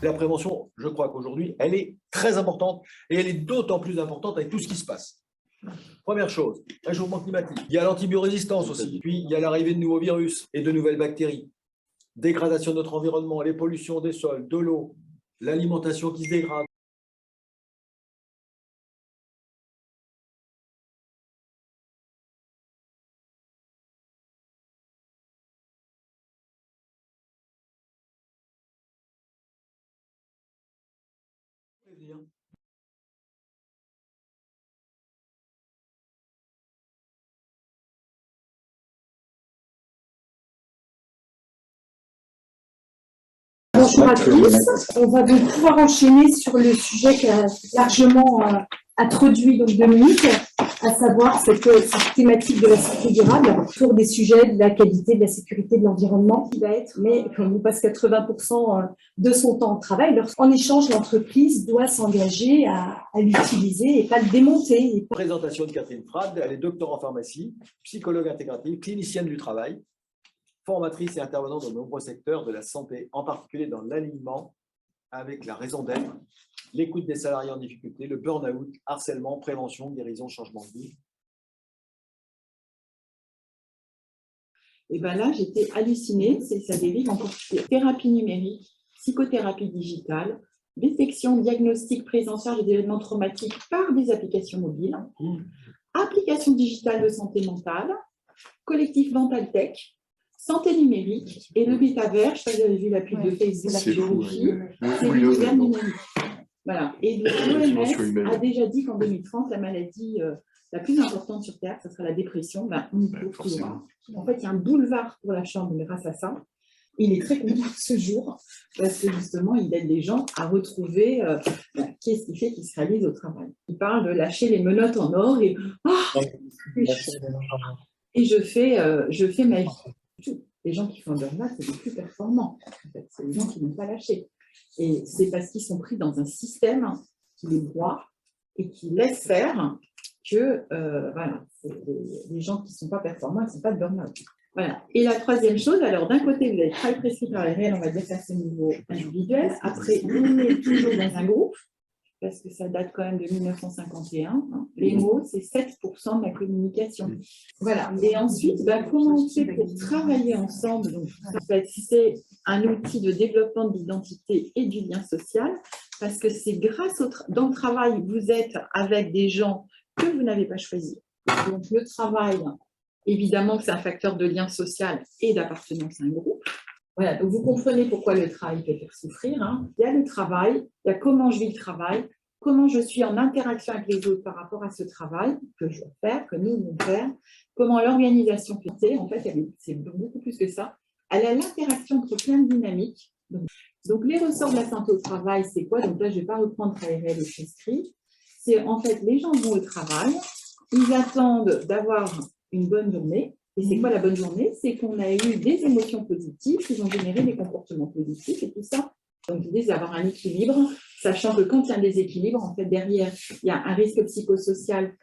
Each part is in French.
La prévention, je crois qu'aujourd'hui, elle est très importante et elle est d'autant plus importante avec tout ce qui se passe. Première chose, réchauffement climatique. Il y a l'antibiorésistance aussi. Puis, il y a l'arrivée de nouveaux virus et de nouvelles bactéries. Dégradation de notre environnement, les pollutions des sols, de l'eau, l'alimentation qui se dégrade. Bonjour à tous. On va donc pouvoir enchaîner sur le sujet qu'a largement introduit donc Dominique, à savoir cette thématique de la sécurité durable autour des sujets de la qualité, de la sécurité, de l'environnement, qui va être, mais quand on passe 80% de son temps au travail, en échange, l'entreprise doit s'engager à l'utiliser et pas le démonter. Présentation de Catherine Frade, elle est docteur en pharmacie, psychologue intégrative, clinicienne du travail, formatrice et intervenante dans de nombreux secteurs de la santé, en particulier dans l'alignement avec la raison d'être, l'écoute des salariés en difficulté, le burn-out, harcèlement, prévention, guérison, changement de vie. Et bien là, j'étais hallucinée, ça dérive encore plus. Thérapie numérique, psychothérapie digitale, détection, diagnostic, prise en charge des événements traumatiques par des applications mobiles, application digitale de santé mentale, collectif Mental Tech, santé numérique et le métavers. Je sais pas si vous avez vu la pub de Facebook, la géographie, c'est l'univers numérique. Voilà. Et l'OMS a déjà dit qu'en 2030, la maladie la plus importante sur Terre, ce sera la dépression. Ben, on y trouvera. En fait, il y a un boulevard pour la chambre grâce à ça. Il est très content ce jour parce que justement, il aide les gens à retrouver qu'est-ce qui fait qu'ils se réalisent au travail. Il parle de lâcher les menottes en or et je fais ma vie. Les gens qui font un burn-out, c'est les plus performants. En fait. C'est les gens qui n'ont pas lâché. Et c'est parce qu'ils sont pris dans un système qui les broie et qui laisse faire que voilà, les gens qui ne sont pas performants, ils ne sont pas de burn-out. Voilà. Et la troisième chose, alors d'un côté, vous avez travail prescrit par les réels, on va dire que c'est au niveau individuel. Après, on est toujours dans un groupe, parce que ça date quand même de 1951. Hein. Les mots, c'est 7% de la communication. Voilà. Et ensuite, comment on fait pour travailler ensemble? Donc, c'est un outil de développement de l'identité et du lien social, parce que c'est grâce dans le travail, vous êtes avec des gens que vous n'avez pas choisis. Donc, le travail, évidemment que c'est un facteur de lien social et d'appartenance à un groupe. Voilà, donc vous comprenez pourquoi le travail peut faire souffrir. Hein. Il y a le travail, il y a comment je vis le travail, comment je suis en interaction avec les autres par rapport à ce travail que je dois faire, que nous devons faire, comment l'organisation fait. En fait, c'est beaucoup plus que ça. Elle a l'interaction entre plein de dynamiques. Donc, les ressorts de la santé au travail, c'est quoi? Donc là, je ne vais pas reprendre ARL et prescrit. C'est en fait, les gens vont au travail, ils attendent d'avoir une bonne journée. Et c'est quoi la bonne journée? C'est qu'on a eu des émotions positives qui vont générer des comportements positifs et tout ça. Donc, l'idée, c'est d'avoir un équilibre, sachant que quand il y a un déséquilibre, en fait, derrière, il y a un risque psychosocial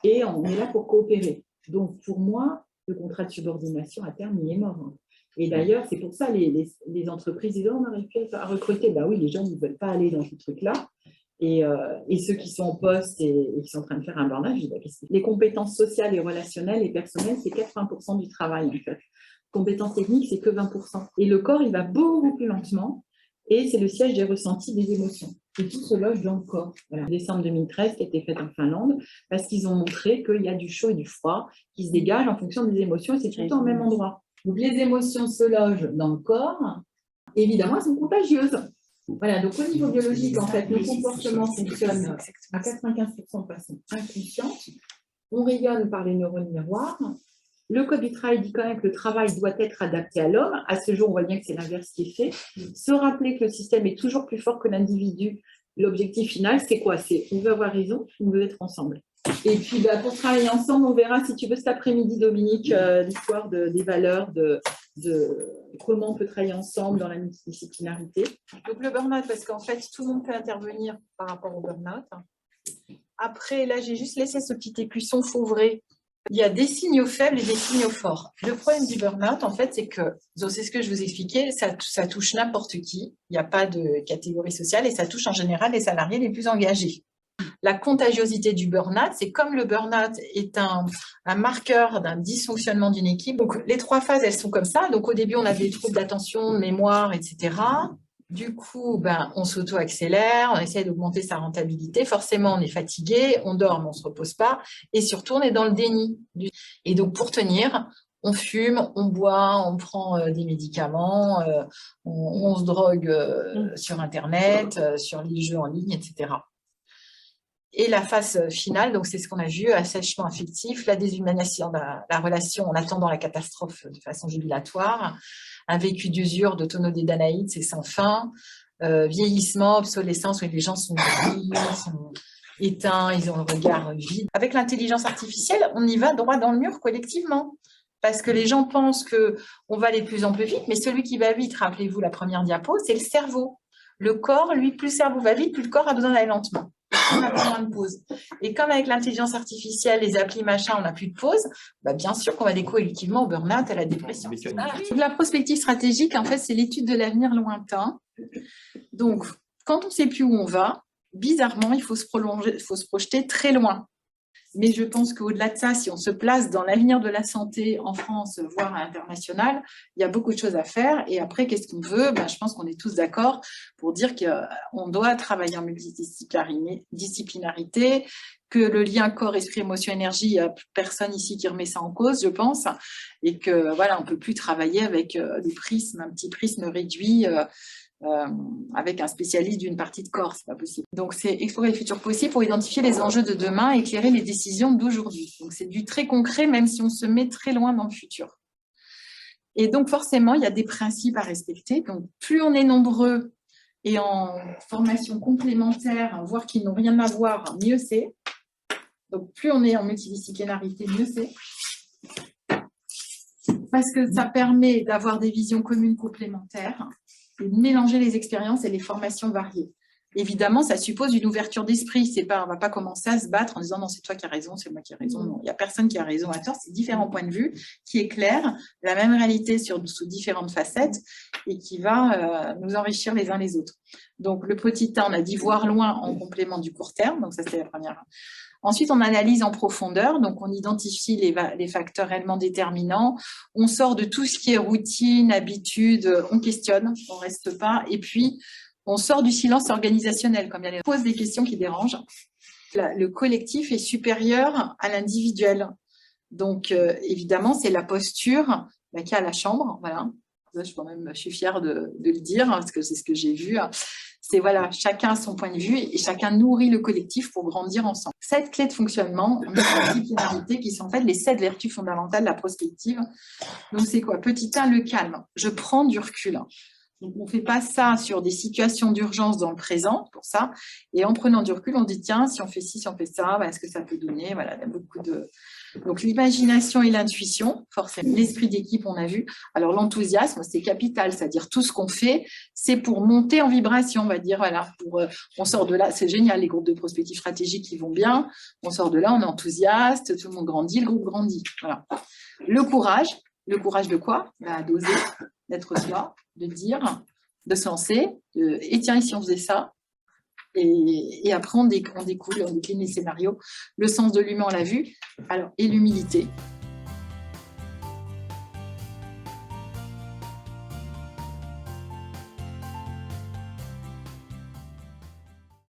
et on est là pour coopérer. Donc, pour moi, le contrat de subordination, à terme, il est mort. Et d'ailleurs, c'est pour ça les entreprises disent « on n'arrive plus à recruter ». Ben oui, les gens ne veulent pas aller dans ce truc-là. Et ceux qui sont en poste et qui sont en train de faire un burn-out, je dis, les compétences sociales et relationnelles et personnelles, c'est 80% du travail, en fait. Compétences techniques, c'est que 20%. Et le corps, il va beaucoup plus lentement. Et c'est le siège des ressentis, des émotions. Et tout se loge dans le corps. Voilà. En décembre 2013, qui a été faite en Finlande, parce qu'ils ont montré qu'il y a du chaud et du froid qui se dégagent en fonction des émotions, et c'est tout le temps au même endroit. Donc, les émotions se logent dans le corps. Évidemment, elles sont contagieuses. Voilà, donc au niveau biologique, en fait, nos comportements fonctionnent à 95% de façon inconsciente. On rayonne par les neurones miroirs. Le Code du travail dit quand même que le travail doit être adapté à l'homme. À ce jour, on voit bien que c'est l'inverse qui est fait. Se rappeler que le système est toujours plus fort que l'individu. L'objectif final, c'est quoi? C'est on veut avoir raison, on veut être ensemble. Et puis, pour travailler ensemble, on verra, si tu veux, cet après-midi, Dominique, l'histoire des valeurs, de comment on peut travailler ensemble dans la multidisciplinarité. Donc, le burn-out, parce qu'en fait, tout le monde peut intervenir par rapport au burn-out. Après, là, j'ai juste laissé ce petit écusson fauvré Il y a des signaux faibles et des signaux forts. Le problème du burn-out, en fait, c'est que, c'est ce que je vous expliquais, ça touche n'importe qui. Il n'y a pas de catégorie sociale et ça touche en général les salariés les plus engagés. La contagiosité du burn-out, c'est comme le burn-out est un marqueur d'un dysfonctionnement d'une équipe. Donc, les 3 phases, elles sont comme ça. Donc, au début, on a des troubles d'attention, de mémoire, etc. Du coup, on s'auto-accélère, on essaie d'augmenter sa rentabilité. Forcément, on est fatigué, on dort, mais on ne se repose pas. Et surtout, on est dans le déni. Et donc, pour tenir, on fume, on boit, on prend des médicaments, on se drogue sur Internet, sur les jeux en ligne, etc. Et la phase finale, donc c'est ce qu'on a vu, assèchement affectif, la déshumanisation de la relation en attendant la catastrophe de façon jubilatoire, un vécu d'usure, de tonneau des Danaïdes, c'est sans fin, vieillissement, obsolescence, où les gens sont gris, sont éteints, ils ont le regard vide. Avec l'intelligence artificielle, on y va droit dans le mur collectivement. Parce que les gens pensent qu'on va aller de plus en plus vite, mais celui qui va vite, rappelez-vous la première diapo, c'est le cerveau. Le corps, lui, plus le cerveau va vite, plus le corps a besoin d'aller lentement. On a besoin de pause. Et comme avec l'intelligence artificielle, les applis, machin, on n'a plus de pause, bien sûr qu'on va découvrir effectivement au burn-out, à la dépression. La prospective stratégique, en fait, c'est l'étude de l'avenir lointain. Donc, quand on ne sait plus où on va, bizarrement, il faut se projeter très loin. Mais je pense qu'au-delà de ça, si on se place dans l'avenir de la santé en France, voire à l'international, il y a beaucoup de choses à faire. Et après, qu'est-ce qu'on veut ? Je pense qu'on est tous d'accord pour dire qu'on doit travailler en multidisciplinarité, que le lien corps, esprit, émotion, énergie, il n'y a personne ici qui remet ça en cause, je pense, et que voilà, on ne peut plus travailler avec des prismes, un petit prisme réduit. Avec un spécialiste d'une partie de corps, c'est pas possible. Donc, c'est explorer les futurs possibles pour identifier les enjeux de demain et éclairer les décisions d'aujourd'hui. Donc, c'est du très concret, même si on se met très loin dans le futur. Et donc, forcément, il y a des principes à respecter. Donc, plus on est nombreux et en formation complémentaire, voire qui n'ont rien à voir, mieux c'est. Donc, plus on est en multidisciplinarité, mieux c'est. Parce que ça permet d'avoir des visions communes complémentaires et de mélanger les expériences et les formations variées. Évidemment, ça suppose une ouverture d'esprit. On ne va pas commencer à se battre en disant « non, c'est toi qui as raison, c'est moi qui ai raison ». Non, il n'y a personne qui a raison à tort, c'est différents points de vue qui éclairent la même réalité sous différentes facettes et qui va nous enrichir les uns les autres. Donc, le petit 1, on a dit voir loin en complément du court terme, donc ça c'est la première. Ensuite, on analyse en profondeur, donc on identifie les facteurs réellement déterminants, on sort de tout ce qui est routine, habitude, on questionne, on ne reste pas, et puis on sort du silence organisationnel, comme il y a pose des questions qui dérangent. Le collectif est supérieur à l'individuel. Donc, évidemment, c'est la posture qu'il y a à la chambre, voilà. Je suis fière de le dire, parce que c'est ce que j'ai vu. C'est voilà, chacun a son point de vue et chacun nourrit le collectif pour grandir ensemble. 7 clés de fonctionnement, disciplinarité, qui sont en fait les 7 vertus fondamentales de la prospective. Donc, c'est quoi ? Petit 1, le calme. Je prends du recul. Donc, on ne fait pas ça sur des situations d'urgence dans le présent, pour ça. Et en prenant du recul, on dit, tiens, si on fait ci, si on fait ça, est-ce que ça peut donner ? Voilà, il y a beaucoup de... Donc, l'imagination et l'intuition, forcément. L'esprit d'équipe, on a vu. Alors, l'enthousiasme, c'est capital, c'est-à-dire tout ce qu'on fait, c'est pour monter en vibration, on va dire. Voilà, on sort de là, c'est génial, les groupes de prospective stratégique qui vont bien. On sort de là, on est enthousiaste, tout le monde grandit, le groupe grandit. Voilà. Le courage de quoi ? D'oser, d'être soi, de dire, de se lancer. Et tiens, ici, on faisait ça. Et après, on découle, on décline les scénarios. Le sens de l'humain, on l'a vu. Alors, et l'humilité.